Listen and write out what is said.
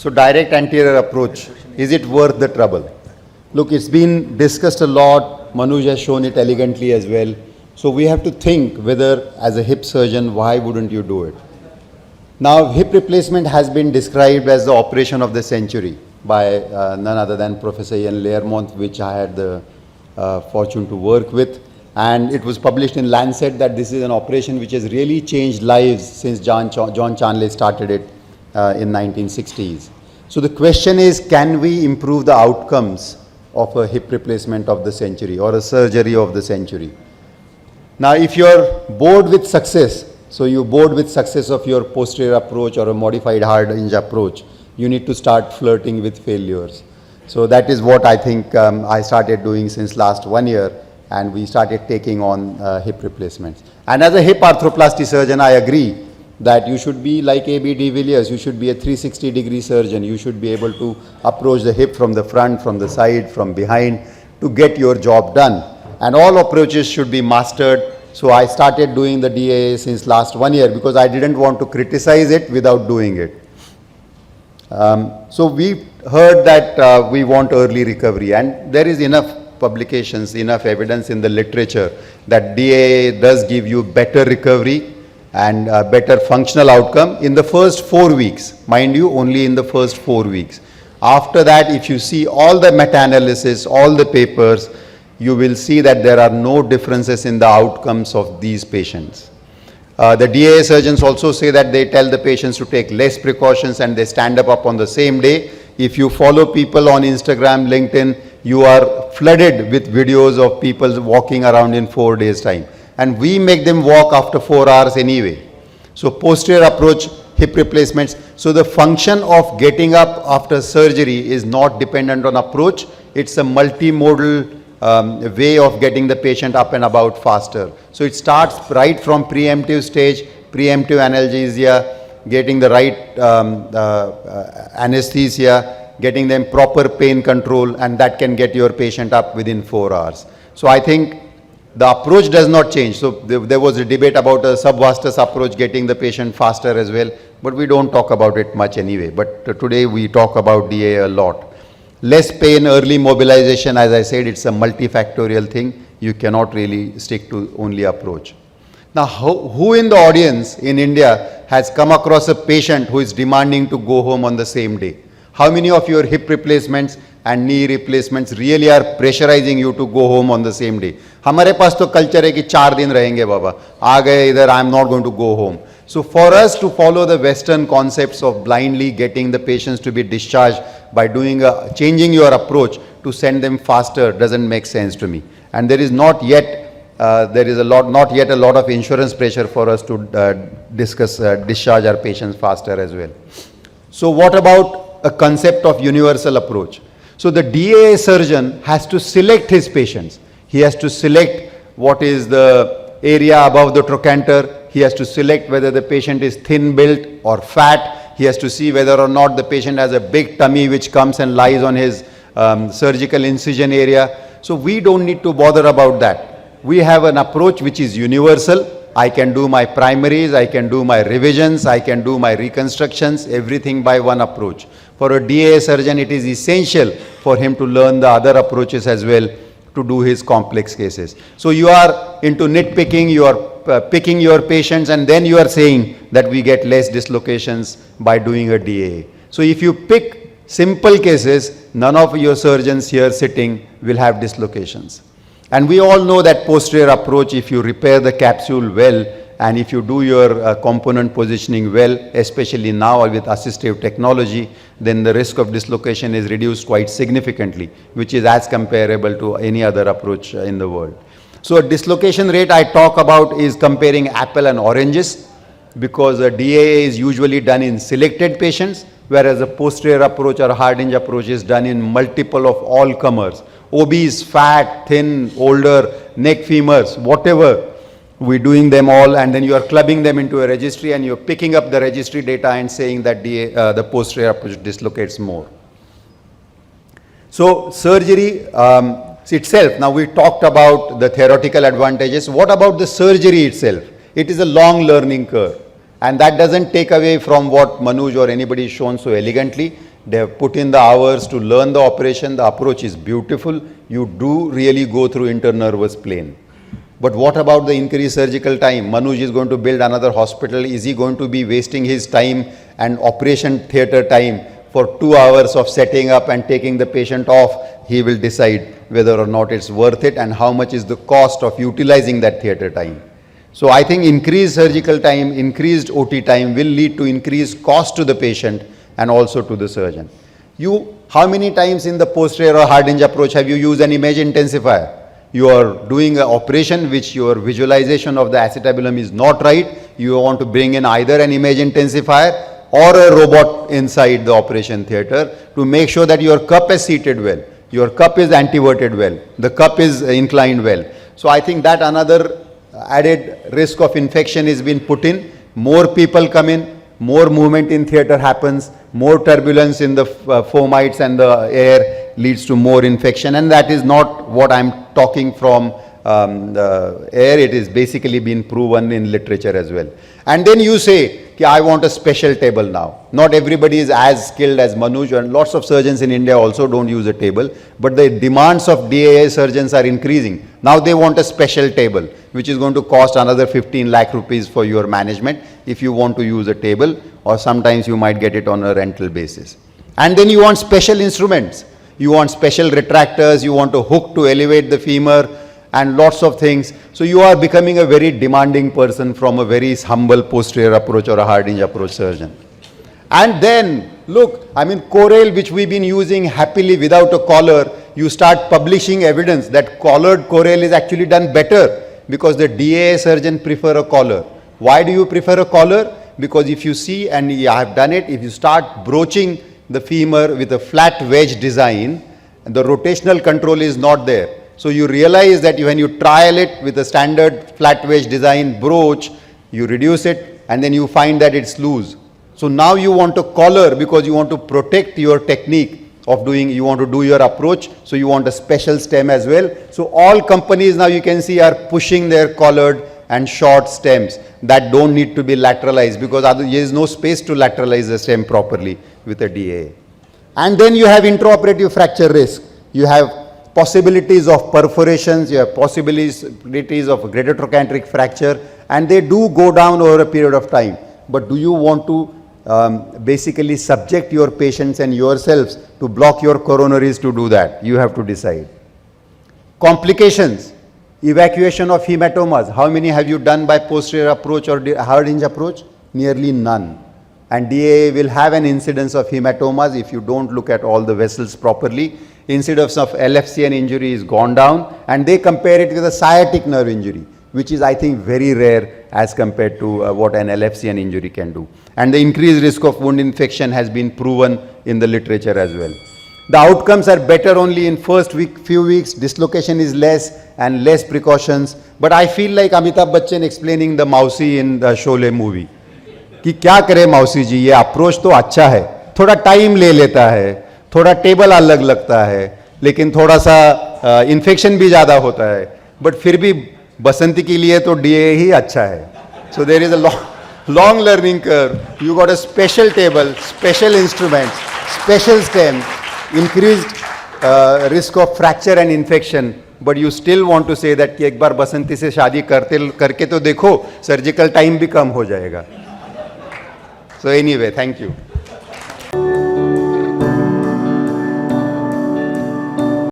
So direct anterior approach, is it worth the trouble? Look, it's been discussed a lot. Manoj has shown it elegantly as well. So we have to think whether, as a hip surgeon, why wouldn't you do it? Now, hip replacement has been described as the operation of the century by none other than Professor Ian Learmonth, which I had the fortune to work with. And it was published in Lancet that this is an operation which has really changed lives since John Chanley started it in 1960s. So the question is, can we improve the outcomes of a hip replacement of the century or a surgery of the century? Now, if you're bored with success, so you're bored with success of your posterior approach or a modified hard hinge approach, you need to start flirting with failures. So that is what I think I started doing since last 1 year, and we started taking on hip replacements. And as a hip arthroplasty surgeon, I agree that you should be like A.B. de Villiers. You should be a 360-degree surgeon. You should be able to approach the hip from the front, from the side, from behind to get your job done. And all approaches should be mastered. So I started doing the DAA since last 1 year because I didn't want to criticize it without doing it. So we heard that we want early recovery, and there is enough publications, enough evidence in the literature that DAA does give you better recovery and better functional outcome in the first 4 weeks. Mind you, only in the first 4 weeks. After that, if you see all the meta-analysis, all the papers, you will see that there are no differences in the outcomes of these patients. The DAA surgeons also say that they tell the patients to take less precautions and they stand up on the same day. If you follow people on Instagram, LinkedIn, you are flooded with videos of people walking around in 4 days' time. And we make them walk after 4 hours anyway. So posterior approach, hip replacements. So the function of getting up after surgery is not dependent on approach. It's a multimodal way of getting the patient up and about faster. So it starts right from preemptive stage, preemptive analgesia, getting the right anesthesia, getting them proper pain control, and that can get your patient up within 4 hours. So I think the approach does not change. So there was a debate about a subvastus approach getting the patient faster as well, but we don't talk about it much anyway. But today we talk about DA a lot. Less pain, early mobilization, as I said, it's a multifactorial thing. You cannot really stick to only approach. Now, who in the audience in India has come across a patient who is demanding to go home on the same day? How many of your hip replacements and knee replacements really are pressurizing you to go home on the same day? हमारे पास तो culture है कि 4 दिन रहेंगे बाबा, आ गए इधर, I am not going to go home. So for us to follow the Western concepts of blindly getting the patients to be discharged by changing your approach to send them faster doesn't make sense to me. And there is not yet a lot of insurance pressure for us to discharge our patients faster as well. So what about a concept of universal approach? So the DAA surgeon has to select his patients. He has to select what is the area above the trochanter. He has to select whether the patient is thin built or fat. He has to see whether or not the patient has a big tummy which comes and lies on his surgical incision area. So we don't need to bother about that. We have an approach which is universal. I can do my primaries, I can do my revisions, I can do my reconstructions, everything by one approach. For a DAA surgeon, it is essential for him to learn the other approaches as well to do his complex cases. So you are into nitpicking, you are picking your patients, and then you are saying that we get less dislocations by doing a DAA. So if you pick simple cases, none of your surgeons here sitting will have dislocations. And we all know that posterior approach, if you repair the capsule well, and if you do your component positioning well, especially now with assistive technology, then the risk of dislocation is reduced quite significantly, which is as comparable to any other approach in the world. So a dislocation rate I talk about is comparing apple and oranges, because a DAA is usually done in selected patients, whereas a posterior approach or a hard hinge approach is done in multiple of all comers. Obese, fat, thin, older, neck femurs, whatever, we're doing them all, and then you are clubbing them into a registry and you're picking up the registry data and saying that the posterior approach dislocates more. So surgery itself, now we talked about the theoretical advantages. What about the surgery itself? It is a long learning curve, and that doesn't take away from what Manoj or anybody has shown so elegantly. They have put in the hours to learn the operation. The approach is beautiful. You do really go through internervous plane. But what about the increased surgical time? Manoj is going to build another hospital. Is he going to be wasting his time and operation theatre time for 2 hours of setting up and taking the patient off? He will decide whether or not it's worth it and how much is the cost of utilizing that theatre time. So I think increased surgical time, increased OT time will lead to increased cost to the patient and also to the surgeon. How many times in the posterior or hard hinge approach have you used an image intensifier? You are doing an operation which your visualization of the acetabulum is not right. You want to bring in either an image intensifier or a robot inside the operation theatre to make sure that your cup is seated well, your cup is anteverted well, the cup is inclined well. So I think that another added risk of infection is being put in. More people come in, more movement in theatre happens, more turbulence in the fomites and the air leads to more infection, and that is not what I'm talking from the air. It is basically been proven in literature as well. And then you say, I want a special table now. Not everybody is as skilled as Manoj, and lots of surgeons in India also don't use a table, but the demands of DAA surgeons are increasing. Now they want a special table, which is going to cost another 15 lakh rupees for your management if you want to use a table, or sometimes you might get it on a rental basis. And then you want special instruments. You want special retractors, you want a hook to elevate the femur, and lots of things. So you are becoming a very demanding person from a very humble posterior approach or a hard hinge approach surgeon. And then, look, I mean, Corel, which we've been using happily without a collar, you start publishing evidence that collared Corel is actually done better because the DAA surgeon prefer a collar. Why do you prefer a collar? Because if you see, and I have done it, if you start broaching the femur with a flat wedge design, the rotational control is not there. So you realize that when you trial it with a standard flat wedge design broach, you reduce it and then you find that it's loose. So now you want a collar because you want to protect your technique of doing, you want to do your approach, so you want a special stem as well. So all companies now you can see are pushing their collared and short stems that don't need to be lateralized because there is no space to lateralize the stem properly with a DAA. And then you have intraoperative fracture risk. You have possibilities of perforations, you have possibilities of greater trochanteric fracture, and they do go down over a period of time. But do you want to basically subject your patients and yourselves to block your coronaries to do that? You have to decide. Complications, evacuation of hematomas. How many have you done by posterior approach or hard hinge approach? Nearly none. And DAA will have an incidence of hematomas if you don't look at all the vessels properly. Incidence of LFCN injury is gone down, and they compare it with a sciatic nerve injury, which is, I think, very rare as compared to what an LFCN injury can do. And the increased risk of wound infection has been proven in the literature as well. The outcomes are better only in first few weeks, dislocation is less and less precautions. But I feel like Amitabh Bachchan explaining the Mausi in the Sholay movie. कि क्या करे मौसी जी, ये approach तो अच्छा है, थोड़ा time ले लेता है, थोड़ा टेबल अलग लगता है, लेकिन थोड़ा सा इन्फेक्शन भी ज़्यादा होता है, बट फिर भी बसंती के लिए तो डीए ही अच्छा है. So there is a long learning curve. You got a special table, special instruments, special stem, increased risk of fracture and infection, but you still want to say that कि एक बार बसंती से शादी करके तो देखो, सर्जिकल टाइम भी कम हो जाएगा. So anyway, thank you.